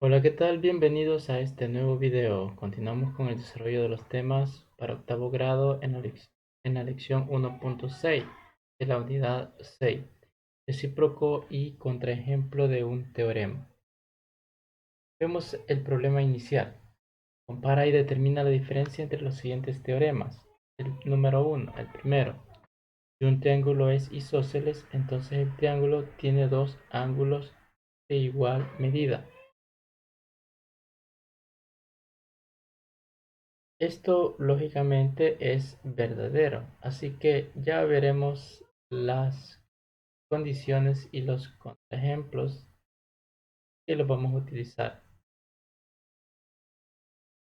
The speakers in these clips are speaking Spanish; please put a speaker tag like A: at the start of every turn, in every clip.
A: Hola, ¿qué tal? Bienvenidos a este nuevo video. Continuamos con el desarrollo de los temas para octavo grado en la lección 1.6 de la unidad 6, recíproco y contraejemplo de un teorema. Vemos el problema inicial. Compara y determina la diferencia entre los siguientes teoremas. El número 1, el primero. Si un triángulo es isósceles, entonces el triángulo tiene dos ángulos de igual medida. Esto lógicamente es verdadero, así que ya veremos las condiciones y los contraejemplos que los vamos a utilizar.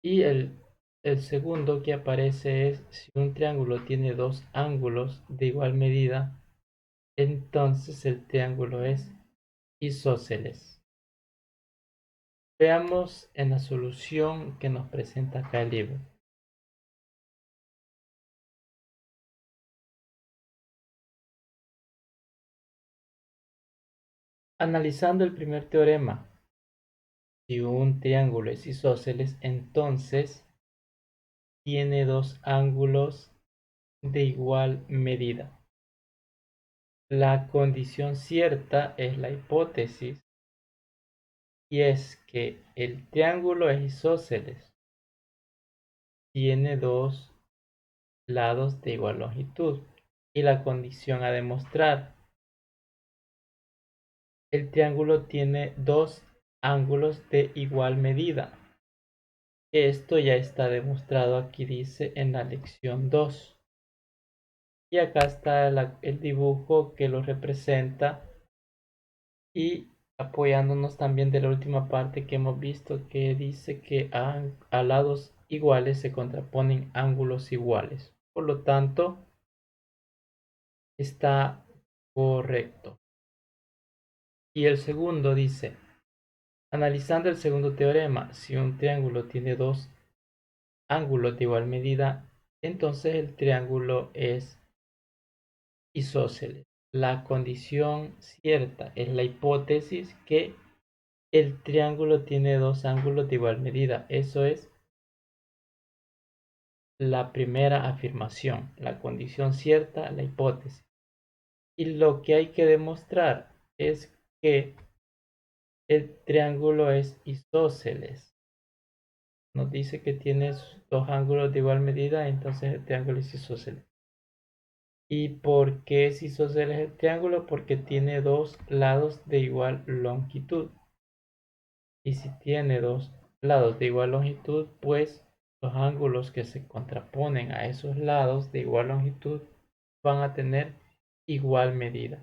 A: Y el segundo que aparece es si un triángulo tiene dos ángulos de igual medida, entonces el triángulo es isósceles. Veamos en la solución que nos presenta acá el libro. Analizando el primer teorema, si un triángulo es isósceles, entonces tiene dos ángulos de igual medida. La condición cierta es la hipótesis y es que el triángulo es isósceles. Tiene dos lados de igual longitud. Y la condición a demostrar, el triángulo tiene dos ángulos de igual medida. Esto ya está demostrado, aquí dice en la lección 2. Y acá está el dibujo que lo representa y apoyándonos también de la última parte que hemos visto que dice que a lados iguales se contraponen ángulos iguales. Por lo tanto, está correcto. Y el segundo dice, analizando el segundo teorema, si un triángulo tiene dos ángulos de igual medida, entonces el triángulo es isósceles. La condición cierta es la hipótesis que el triángulo tiene dos ángulos de igual medida. Eso es la primera afirmación, la condición cierta, la hipótesis. Y lo que hay que demostrar es que el triángulo es isósceles. Nos dice que tiene dos ángulos de igual medida, entonces el triángulo es isósceles. ¿Y por qué es isósceles el triángulo? Porque tiene dos lados de igual longitud. Y si tiene dos lados de igual longitud, pues los ángulos que se contraponen a esos lados de igual longitud van a tener igual medida.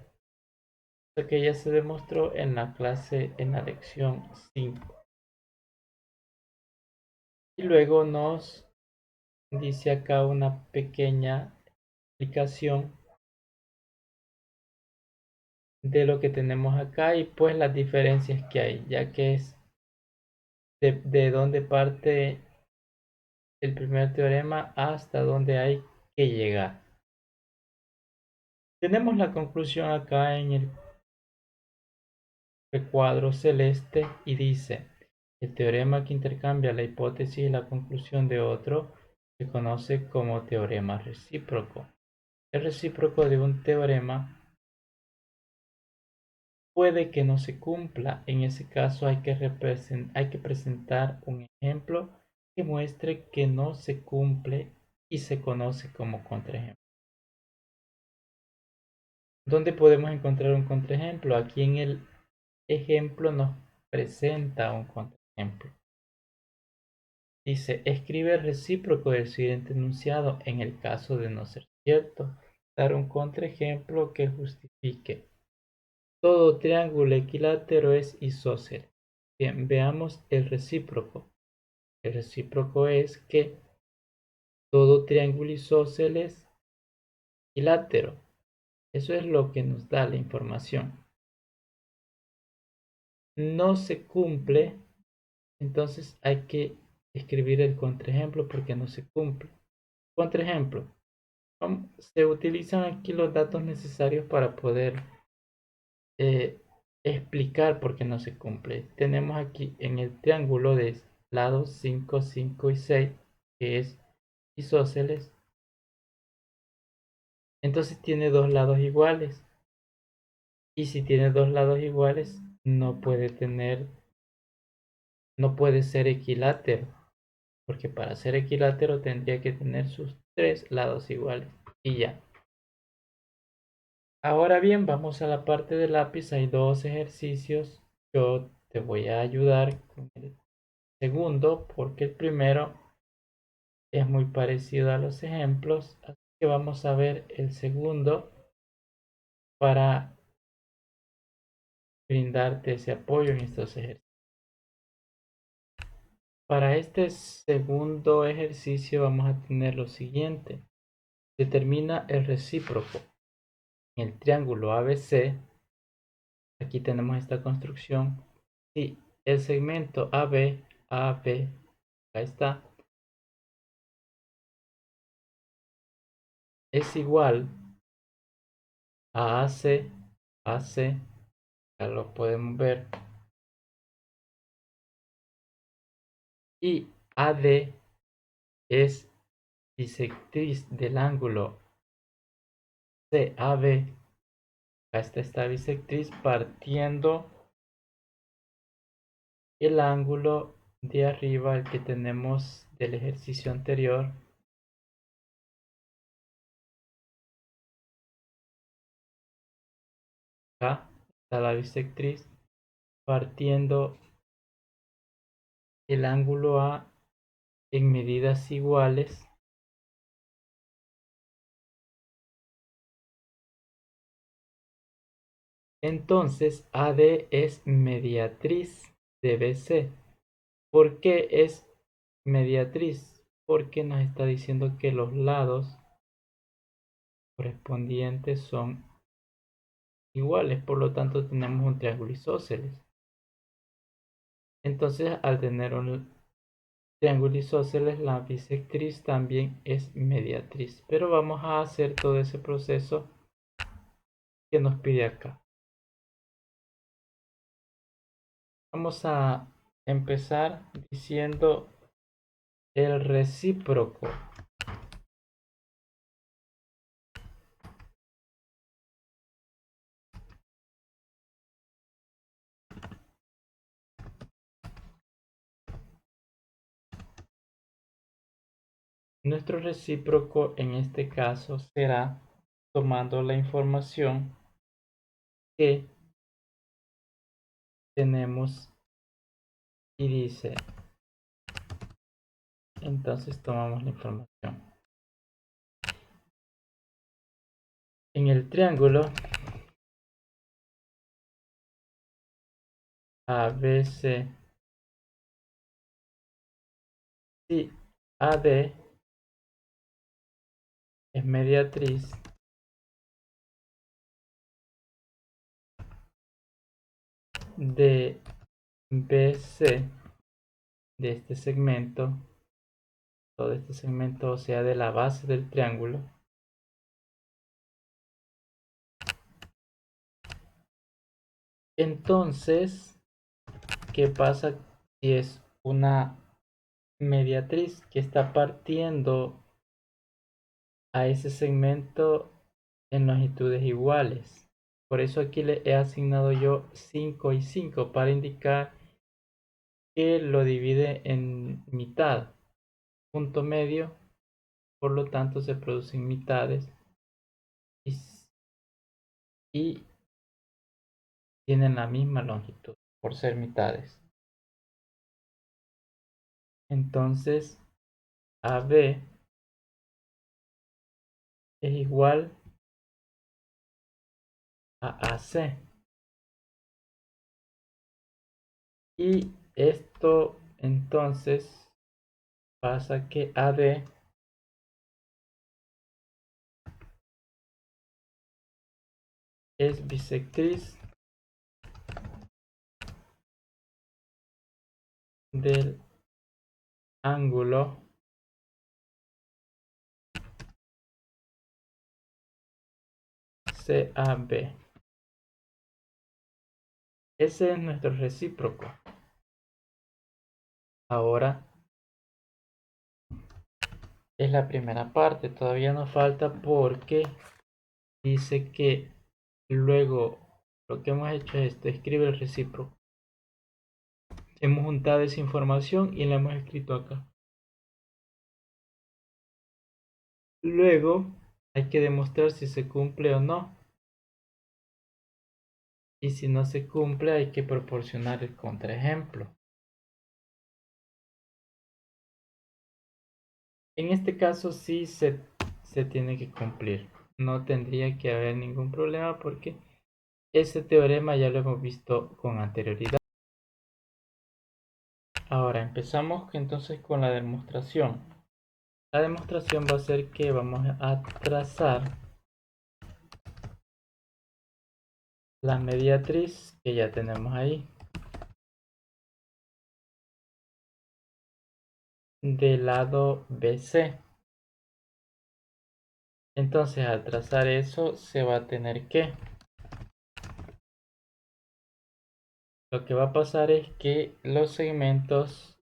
A: Lo que ya se demostró en la clase, en la lección 5. Y luego nos dice acá una pequeña explicación de lo que tenemos acá y pues las diferencias que hay, ya que es de dónde parte el primer teorema hasta dónde hay que llegar. Tenemos la conclusión acá en el recuadro celeste y dice, el teorema que intercambia la hipótesis y la conclusión de otro se conoce como teorema recíproco. El recíproco de un teorema puede que no se cumpla. En ese caso hay que presentar un ejemplo que muestre que no se cumple y se conoce como contraejemplo. ¿Dónde podemos encontrar un contraejemplo? Aquí en el ejemplo nos presenta un contraejemplo. Dice, escribe el recíproco del siguiente enunciado en el caso de no ser cierto. Dar un contraejemplo que justifique. Todo triángulo equilátero es isósceles. Bien, veamos el recíproco. El recíproco es que todo triángulo isósceles es equilátero. Eso es lo que nos da la información. No se cumple, entonces hay que escribir el contraejemplo porque no se cumple. Contraejemplo. Se utilizan aquí los datos necesarios para poder explicar por qué no se cumple. Tenemos aquí en el triángulo de lados 5, 5 y 6, que es isósceles. Entonces tiene dos lados iguales. Y si tiene dos lados iguales, no puede ser equilátero. Porque para ser equilátero tendría que tener sus tres lados iguales. Y ya. Ahora bien, vamos a la parte del lápiz. Hay dos ejercicios. Yo te voy a ayudar con el segundo porque el primero es muy parecido a los ejemplos. Así que vamos a ver el segundo para brindarte ese apoyo en estos ejercicios. Para este segundo ejercicio vamos a tener lo siguiente. Determina el recíproco. En el triángulo ABC, aquí tenemos esta construcción. Si el segmento AB, acá está, es igual a AC, ya lo podemos ver, y AD es bisectriz del ángulo CAB, acá está esta bisectriz partiendo el ángulo de arriba, el que tenemos del ejercicio anterior. Acá está la bisectriz partiendo el ángulo A en medidas iguales. Entonces AD es mediatriz de BC. ¿Por qué es mediatriz? Porque nos está diciendo que los lados correspondientes son iguales, por lo tanto tenemos un triángulo isósceles. Entonces, al tener un triángulo isósceles, la bisectriz también es mediatriz. Pero vamos a hacer todo ese proceso que nos pide acá. Vamos a empezar diciendo el recíproco. Nuestro recíproco en este caso será tomando la información que tenemos y dice, entonces tomamos la información. En el triángulo ABC, si AD es mediatriz de BC, de este segmento, todo este segmento, o sea, de la base del triángulo, entonces, ¿qué pasa si es una mediatriz que está partiendo a ese segmento en longitudes iguales? Por eso aquí le he asignado yo 5 y 5 para indicar que lo divide en mitad, punto medio, por lo tanto se producen mitades y, y tienen la misma longitud por ser mitades. Entonces AB es igual a AC. Y esto entonces pasa que AD es bisectriz del ángulo CAB. Ese es nuestro recíproco. Ahora es la primera parte. Todavía nos falta porque dice que luego lo que hemos hecho es esto. Escribe el recíproco. Hemos juntado esa información y la hemos escrito acá. Luego hay que demostrar si se cumple o no. Y si no se cumple hay que proporcionar el contraejemplo. En este caso sí se tiene que cumplir. No tendría que haber ningún problema porque ese teorema ya lo hemos visto con anterioridad. Ahora empezamos entonces con la demostración. La demostración va a ser que vamos a trazar la mediatriz que ya tenemos ahí del lado BC. Entonces al trazar eso se va a tener que, lo que va a pasar es que los segmentos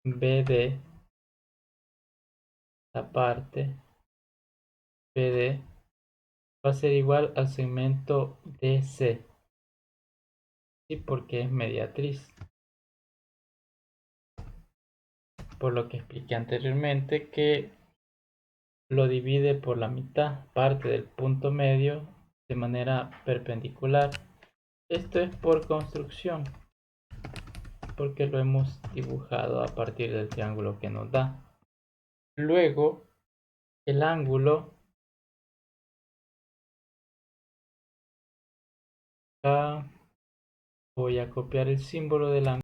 A: BD, la parte BD va a ser igual al segmento DC, ¿sí? Porque es mediatriz, por lo que expliqué anteriormente que lo divide por la mitad, parte del punto medio de manera perpendicular. Esto es por construcción, porque lo hemos dibujado a partir del triángulo que nos da. Luego, el ángulo, acá voy a copiar el símbolo del ángulo.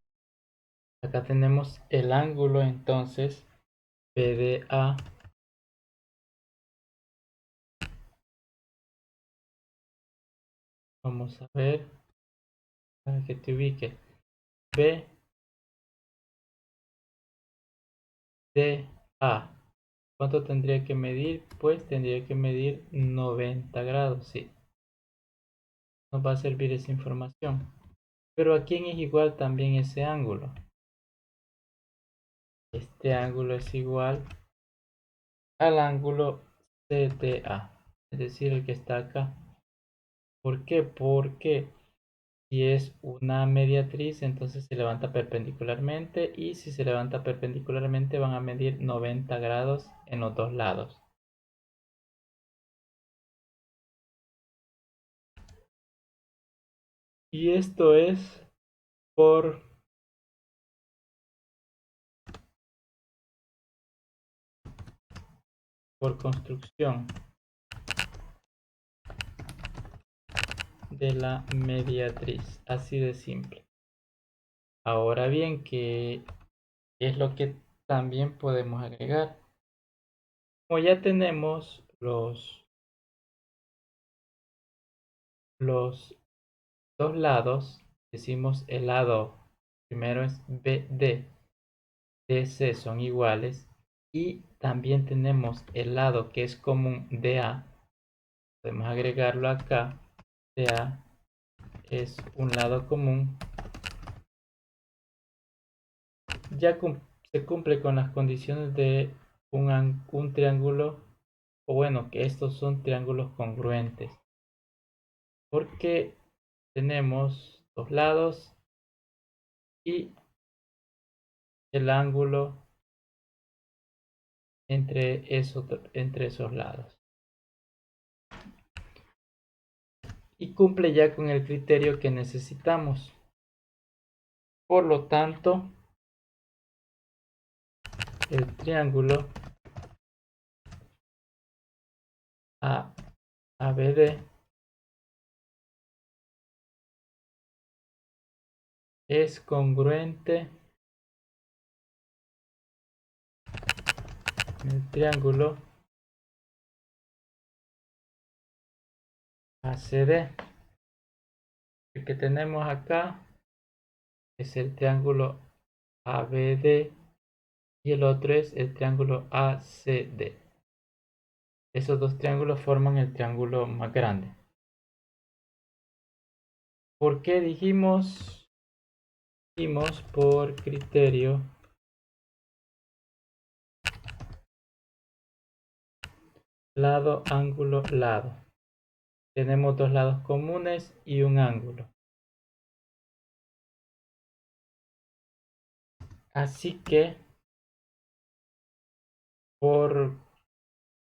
A: Acá tenemos el ángulo entonces BDA. Vamos a ver para que te ubique. BDA. ¿Cuánto tendría que medir? Pues tendría que medir 90 grados, sí. Nos va a servir esa información. Pero ¿a quién es igual también ese ángulo? Este ángulo es igual al ángulo CTA, es decir, el que está acá. ¿Por qué? Porque si es una mediatriz, entonces se levanta perpendicularmente y si se levanta perpendicularmente van a medir 90 grados en los dos lados. Y esto es por construcción de la mediatriz, así de simple. Ahora bien, ¿qué es lo que también podemos agregar? Como ya tenemos los dos lados, decimos el lado primero es BD, DC son iguales y también tenemos el lado que es común DA, podemos agregarlo acá. DA es un lado común, ya se cumple con las condiciones de un triángulo, o bueno, que estos son triángulos congruentes, porque tenemos dos lados y el ángulo entre esos lados. Y cumple ya con el criterio que necesitamos. Por lo tanto, el triángulo ABD es congruente en el triángulo ACD. El que tenemos acá es el triángulo ABD y el otro es el triángulo ACD. Esos dos triángulos forman el triángulo más grande. ¿Por qué dijimos Hicimos por criterio lado, ángulo, lado. Tenemos dos lados comunes y un ángulo. Así que, por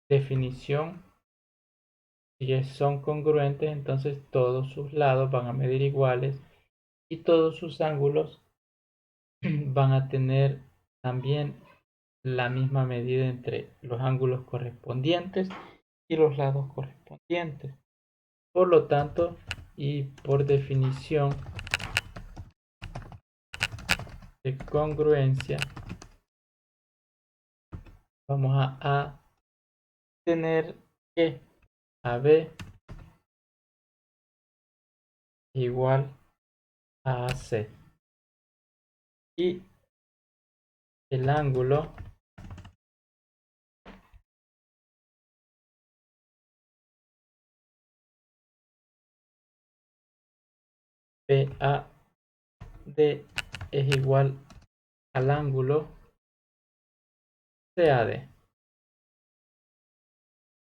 A: definición, si son congruentes, entonces todos sus lados van a medir iguales y todos sus ángulos van a tener también la misma medida entre los ángulos correspondientes y los lados correspondientes. Por lo tanto, y por definición de congruencia, vamos a tener que AB igual a AC. Y el ángulo PAD es igual al ángulo CAD.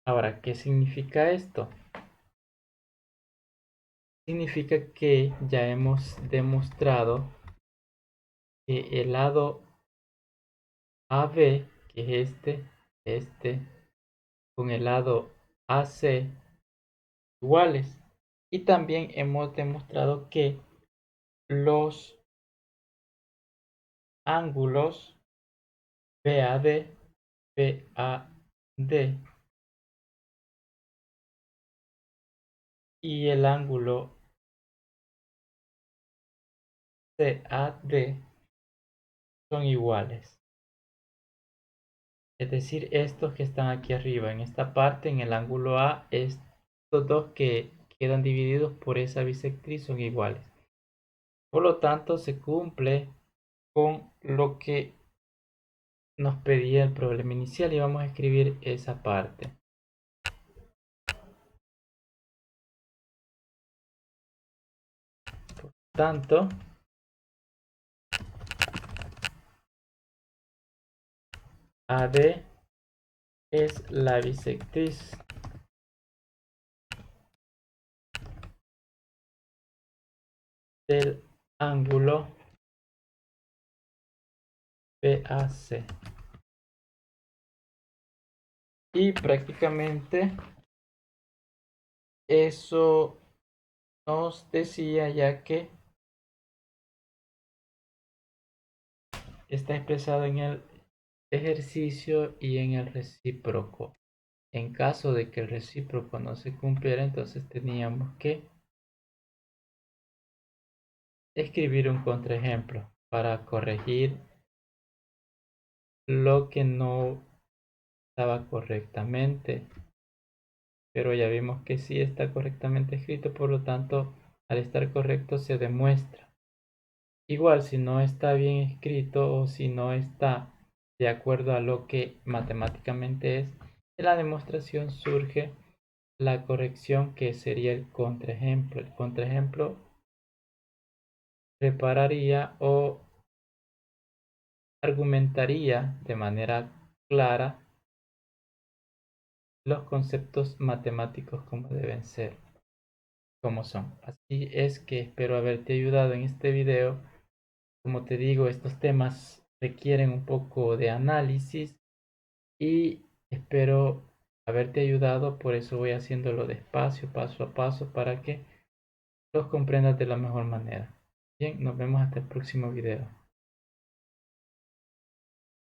A: Ahora, ¿qué significa esto? Significa que ya hemos demostrado que el lado AB, que es este, con el lado AC iguales. Y también hemos demostrado que los ángulos BAD, BAD y el ángulo CAD son iguales. Es decir, estos que están aquí arriba, en esta parte, en el ángulo A, estos dos que quedan divididos por esa bisectriz son iguales. Por lo tanto, se cumple con lo que nos pedía el problema inicial y vamos a escribir esa parte. Por tanto, AD es la bisectriz del ángulo BAC. Y prácticamente eso nos decía ya que está expresado en el ejercicio y en el recíproco. En caso de que el recíproco no se cumpliera, entonces teníamos que escribir un contraejemplo para corregir lo que no estaba correctamente. Pero ya vimos que sí está correctamente escrito, por lo tanto, al estar correcto se demuestra. Igual, si no está bien escrito o si no está de acuerdo a lo que matemáticamente es, en la demostración surge la corrección que sería el contraejemplo. El contraejemplo prepararía o argumentaría de manera clara los conceptos matemáticos como deben ser, como son. Así es que espero haberte ayudado en este video. Como te digo, estos temas requieren un poco de análisis y espero haberte ayudado, por eso voy haciéndolo despacio, paso a paso, para que los comprendas de la mejor manera. Bien, nos vemos hasta el próximo video.